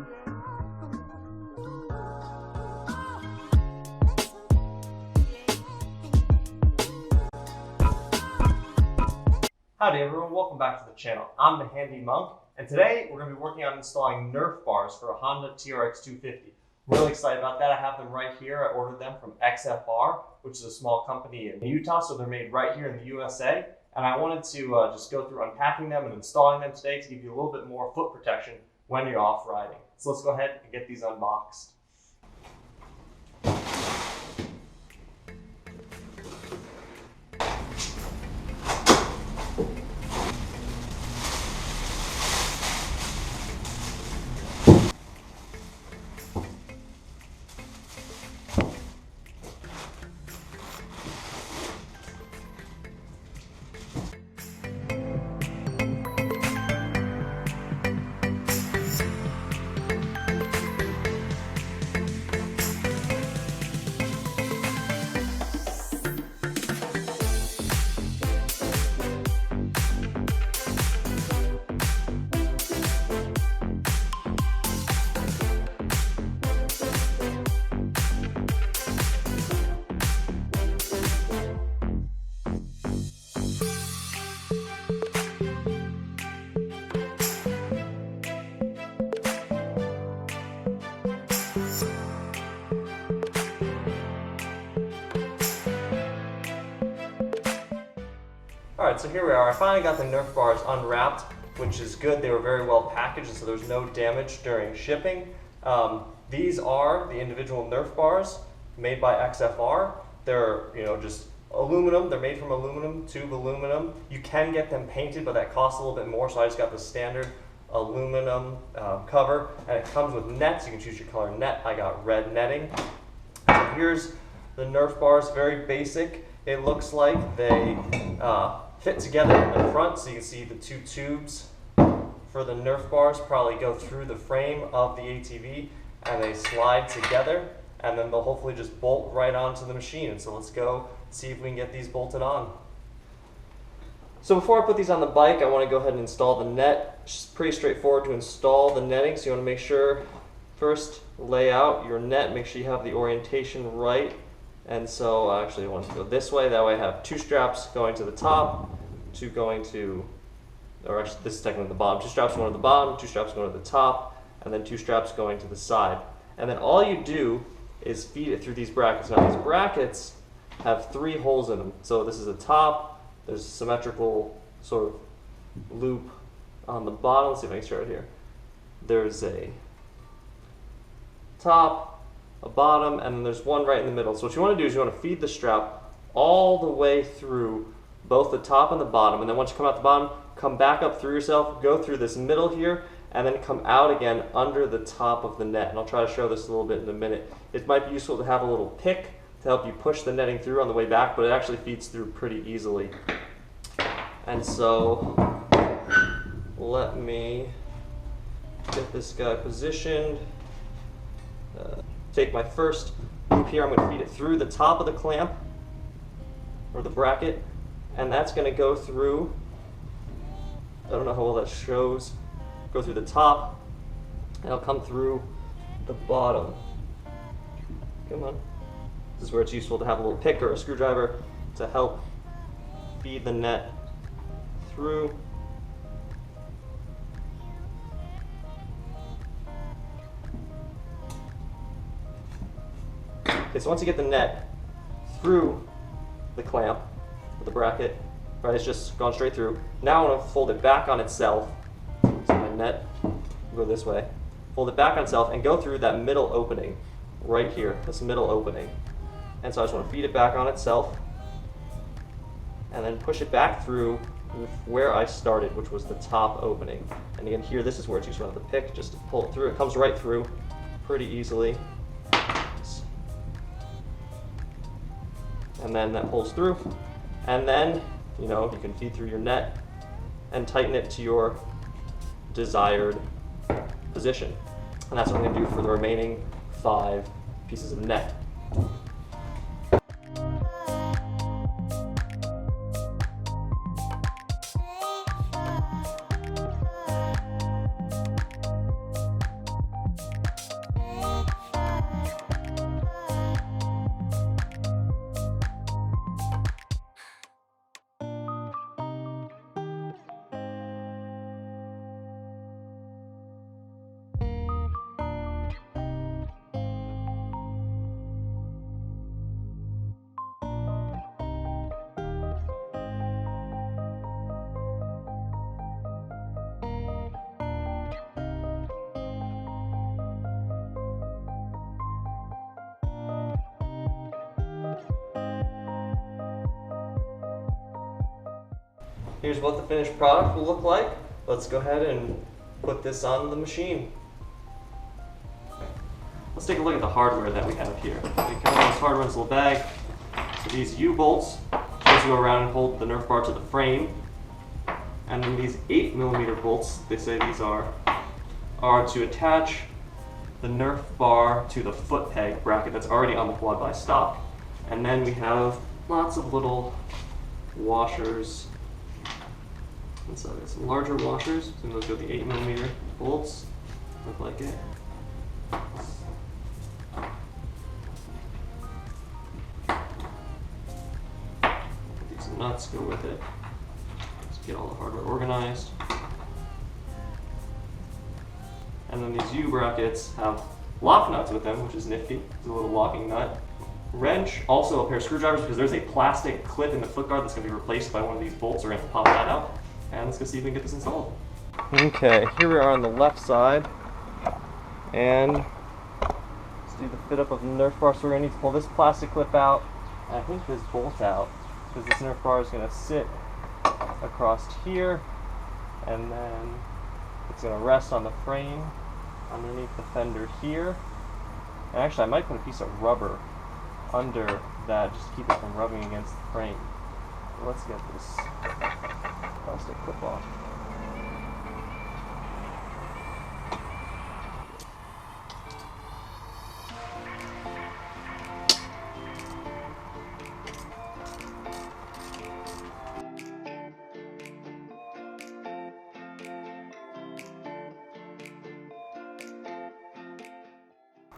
Howdy everyone, welcome back to the channel. I'm the Handy Monk, and today we're going to be working on installing Nerf bars for a Honda TRX 250. Really excited about that. I have them right here. I ordered them from XFR, which is a small company in Utah, so they're made right here in the USA. And I wanted to just go through unpacking them and installing them today to give you a little bit more foot protection when you're off riding. So let's go ahead and get these unboxed. Alright, so here we are. I finally got the Nerf bars unwrapped, which is good. They were very well packaged, so there was no damage during shipping. These are the individual Nerf bars made by XFR. They're, just aluminum. They're made from aluminum, tube aluminum. You can get them painted, but that costs a little bit more, so I just got the standard aluminum cover, and it comes with nets. You can choose your color net. I got red netting. So here's the Nerf bars, very basic. It looks like they fit together in the front, so you can see the two tubes for the Nerf bars probably go through the frame of the ATV, and they slide together, and then they'll hopefully just bolt right onto the machine. And so let's go see if we can get these bolted on. So before I put these on the bike, I want to go ahead and install the net. It's just pretty straightforward to install the netting, so you want to make sure first lay out your net, make sure you have the orientation right. And so I actually want to go this way. That way I have two straps going to the top, two going to, or actually this is technically the bottom. Two straps going to the bottom, two straps going to the top, and then two straps going to the side. And then all you do is feed it through these brackets. Now these brackets have 3 holes in them. So this is the top, there's a symmetrical sort of loop on the bottom. Let's see if I can show it here. There's a top, a bottom, and then there's one right in the middle. So what you want to do is you want to feed the strap all the way through both the top and the bottom, and then once you come out the bottom, come back up through yourself, go through this middle here, and then come out again under the top of the net. And I'll try to show this a little bit in a minute. It might be useful to have a little pick to help you push the netting through on the way back, but it actually feeds through pretty easily. And so let me get this guy positioned. Take my first loop here, I'm going to feed it through the top of the clamp, or the bracket, and that's going to go through, I don't know how well that shows, go through the top, and it'll come through the bottom. Come on. This is where it's useful to have a little pick or a screwdriver to help feed the net through. Okay, so once you get the net through the clamp, or the bracket, right, it's just gone straight through. Now I want to fold it back on itself. So my net will go this way. Fold it back on itself and go through that middle opening right here, this middle opening. And so I just want to feed it back on itself and then push it back through where I started, which was the top opening. And again, here, this is where it's useful to have the pick just to pull it through. It comes right through pretty easily. And then that pulls through, and then you can feed through your net and tighten it to your desired position. And that's what I'm going to do for the remaining 5 pieces of net. here's what the finished product will look like. Let's go ahead and put this on the machine. Let's take a look at the hardware that we have here. We come in this hardware in this little bag. So these U-bolts supposed to go around and hold the Nerf bar to the frame. And then these 8mm bolts, they say these are to attach the Nerf bar to the foot peg bracket that's already on the quad by stock. And then we have lots of little washers. And so there's some larger washers, so those go the 8mm bolts, look like it. These nuts go with it. Let's get all the hardware organized. And then these U brackets have lock nuts with them, which is nifty. It's a little locking nut. Wrench, also a pair of screwdrivers, because there's a plastic clip in the foot guard that's going to be replaced by one of these bolts. We're going to pop that out, and let's go see if we can get this installed. Okay, here we are on the left side, and let's do the fit up of the Nerf bar. So we're going to need to pull this plastic clip out, and I think this bolt out, because this Nerf bar is going to sit across here, and then it's going to rest on the frame underneath the fender here. And actually, I might put a piece of rubber under that just to keep it from rubbing against the frame. So let's get this plastic clip off.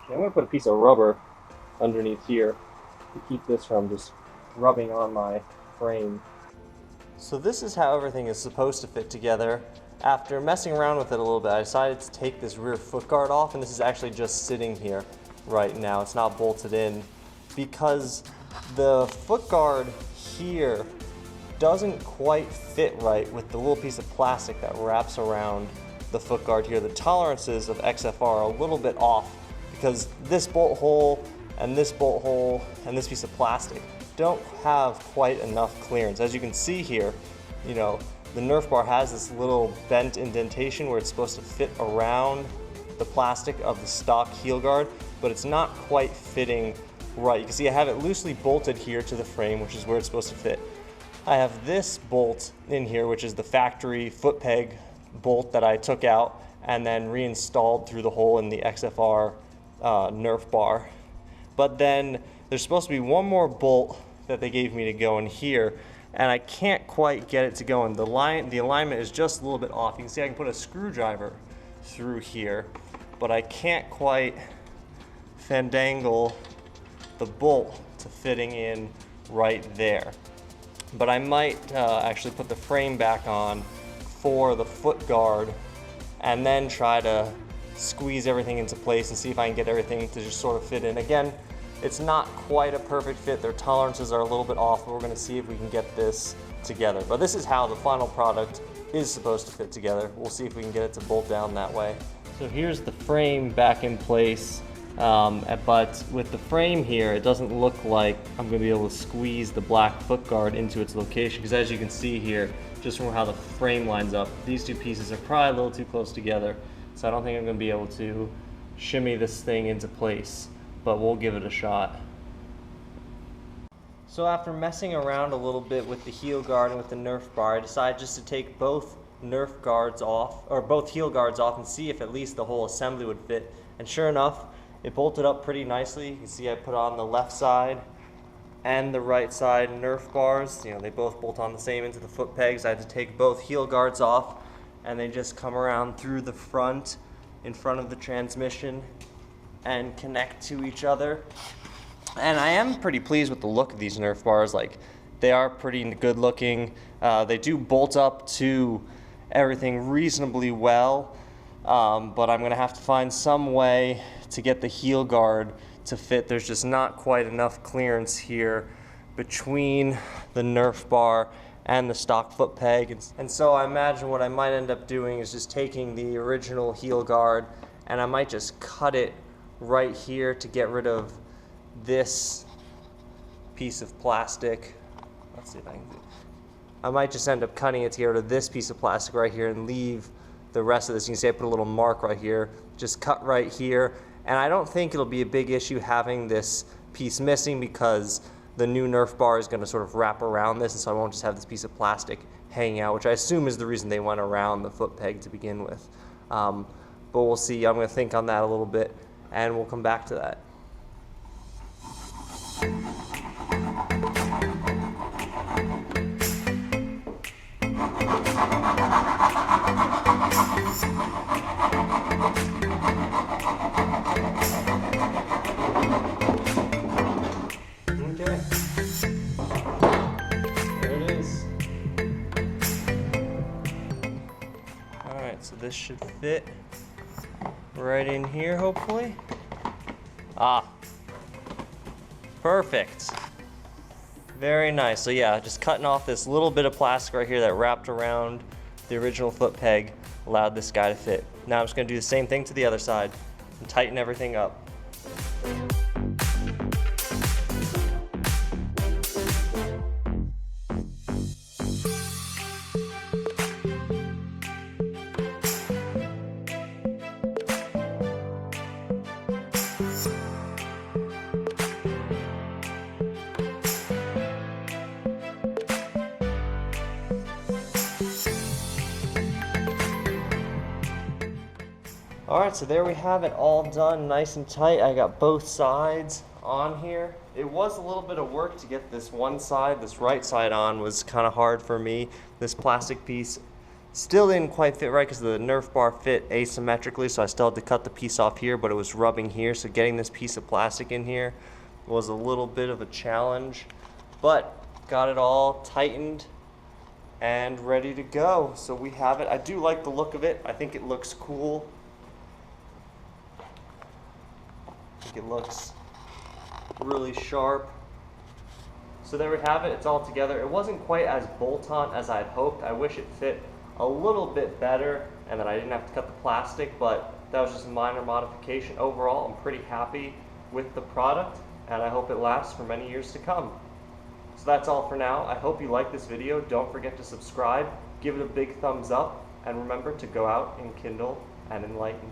I'm going to put a piece of rubber underneath here to keep this from just rubbing on my frame. So this is how everything is supposed to fit together. After messing around with it a little bit, I decided to take this rear foot guard off, and this is actually just sitting here right now. It's not bolted in because the foot guard here doesn't quite fit right with the little piece of plastic that wraps around the foot guard here. The tolerances of XFR are a little bit off because this bolt hole and this bolt hole and this piece of plastic don't have quite enough clearance. As you can see here, you know, the Nerf bar has this little bent indentation where it's supposed to fit around the plastic of the stock heel guard, but it's not quite fitting right. You can see I have it loosely bolted here to the frame, which is where it's supposed to fit. I have this bolt in here, which is the factory foot peg bolt that I took out and then reinstalled through the hole in the XFR Nerf bar. But then there's supposed to be one more bolt that they gave me to go in here, and I can't quite get it to go in. The alignment is just a little bit off. You can see I can put a screwdriver through here, but I can't quite fandangle the bolt to fitting in right there. But I might actually put the frame back on for the foot guard and then try to squeeze everything into place and see if I can get everything to just sort of fit in. Again, it's not quite a perfect fit. Their tolerances are a little bit off, but we're going to see if we can get this together. But this is how the final product is supposed to fit together. We'll see if we can get it to bolt down that way. So here's the frame back in place, but with the frame here, it doesn't look like I'm going to be able to squeeze the black foot guard into its location, because as you can see here, just from how the frame lines up, these two pieces are probably a little too close together. So I don't think I'm going to be able to shimmy this thing into place, but we'll give it a shot. So after messing around a little bit with the heel guard and with the Nerf bar, I decided just to take both Nerf guards off, or both heel guards off, and see if at least the whole assembly would fit. And sure enough, it bolted up pretty nicely. You can see I put on the left side and the right side Nerf bars. You know, they both bolt on the same into the foot pegs. I had to take both heel guards off, and they just come around through the front, in front of the transmission, and connect to each other. And I am pretty pleased with the look of these Nerf bars. Like, they are pretty good looking. They do bolt up to everything reasonably well, but I'm gonna have to find some way to get the heel guard to fit. There's just not quite enough clearance here between the Nerf bar and the stock foot peg. And so I imagine what I might end up doing is just taking the original heel guard, and I might just cut it right here to get rid of this piece of plastic. Let's see if I can do it. I might just end up cutting it to get rid of this piece of plastic right here and leave the rest of this. You can see I put a little mark right here, just cut right here. And I don't think it'll be a big issue having this piece missing because the new Nerf bar is going to sort of wrap around this, and so I won't just have this piece of plastic hanging out, which I assume is the reason they went around the foot peg to begin with. But we'll see. I'm going to think on that a little bit, and we'll come back to that. Okay. There it is. Alright, so this should fit right in here, hopefully. Ah. Perfect. Very nice. So yeah, just cutting off this little bit of plastic right here that wrapped around the original foot peg allowed this guy to fit. Now I'm just going to do the same thing to the other side and tighten everything up. Alright, so there we have it all done nice and tight. I got both sides on here. It was a little bit of work to get this one side, this right side on was kind of hard for me. This plastic piece still didn't quite fit right because the Nerf bar fit asymmetrically, so I still had to cut the piece off here, but it was rubbing here, so getting this piece of plastic in here was a little bit of a challenge, but got it all tightened and ready to go. So we have it. I do like the look of it. I think it looks cool. I think it looks really sharp. So there we have it. It's all together. It wasn't quite as bolt-on as I'd hoped. I wish it fit a little bit better and that I didn't have to cut the plastic, but that was just a minor modification. Overall, I'm pretty happy with the product and I hope it lasts for many years to come. So that's all for now. I hope you liked this video. Don't forget to subscribe, give it a big thumbs up, and remember to go out and kindle and enlighten.